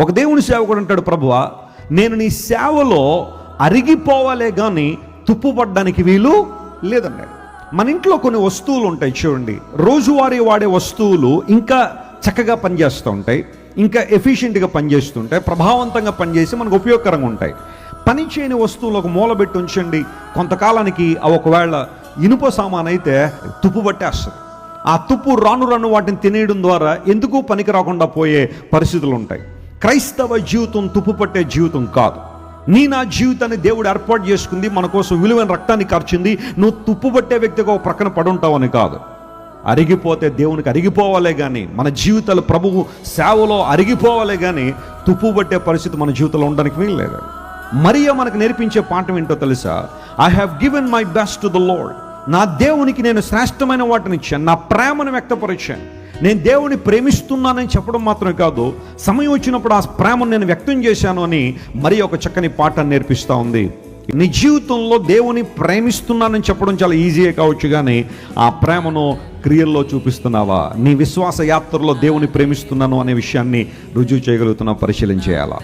ఒక దేవుని సేవకుడు అంటాడు, ప్రభువా నేను నీ సేవలో అరిగిపోవాలే కానీ తుప్పుపడ్డానికి వీలు లేదన్నాడు. మన ఇంట్లో కొన్ని వస్తువులు ఉంటాయి చూడండి, రోజువారీ వాడే వస్తువులు ఇంకా చక్కగా పనిచేస్తూ ఉంటాయి, ఇంకా ఎఫిషియెంట్గా పనిచేస్తుంటాయి, ప్రభావవంతంగా పనిచేసి మనకు ఉపయోగకరంగా ఉంటాయి. పని చేయని వస్తువులు ఒక మూల పెట్టి ఉంచండి, కొంతకాలానికి ఒకవేళ ఇనుప సామాన్ అయితే తుప్పు పట్టేస్తుంది. ఆ తుప్పు రాను రాను వాటిని తినేయడం ద్వారా ఎందుకు పనికి రాకుండా పోయే పరిస్థితులు ఉంటాయి. క్రైస్తవ జీవితం తుప్పు పట్టే జీవితం కాదు. నా జీవితాన్ని దేవుడు ఏర్పాటు చేసుకుంది, మన కోసం విలువైన రక్తాన్ని ఖర్చింది. నువ్వు తుప్పు పట్టే వ్యక్తిగా ఒక ప్రక్కన పడుంటావని కాదు. అరిగిపోతే దేవునికి అరిగిపోవాలే కానీ, మన జీవితాలు ప్రభువు సేవలో అరిగిపోవాలే కానీ తుప్పు పట్టే పరిస్థితి మన జీవితంలో ఉండడానికి వీలు లేదు. మరియా మనకు నేర్పించే పాఠం ఏంటో తెలుసా? I have given my best to the lord. నా దేవునికి నేను శ్రేష్టమైన వాటిని ఇచ్చాను, నా ప్రేమను వ్యక్తపరిచాను. నేను దేవుని ప్రేమిస్తున్నానని చెప్పడం మాత్రమే కాదు, సమయం వచ్చినప్పుడు ఆ ప్రేమను నేను వ్యక్తం చేశాను అని మరి ఒక చక్కని పాఠాన్ని నేర్పిస్తూ ఉంది. నీ జీవితంలో దేవుని ప్రేమిస్తున్నానని చెప్పడం చాలా ఈజీయే కావచ్చు, కానీ ఆ ప్రేమను క్రియల్లో చూపిస్తున్నావా? నీ విశ్వాస యాత్రలో దేవుని ప్రేమిస్తున్నాను అనే విషయాన్ని రుజువు చేయగలుగుతున్నావు, పరిశీలన చేయాలా?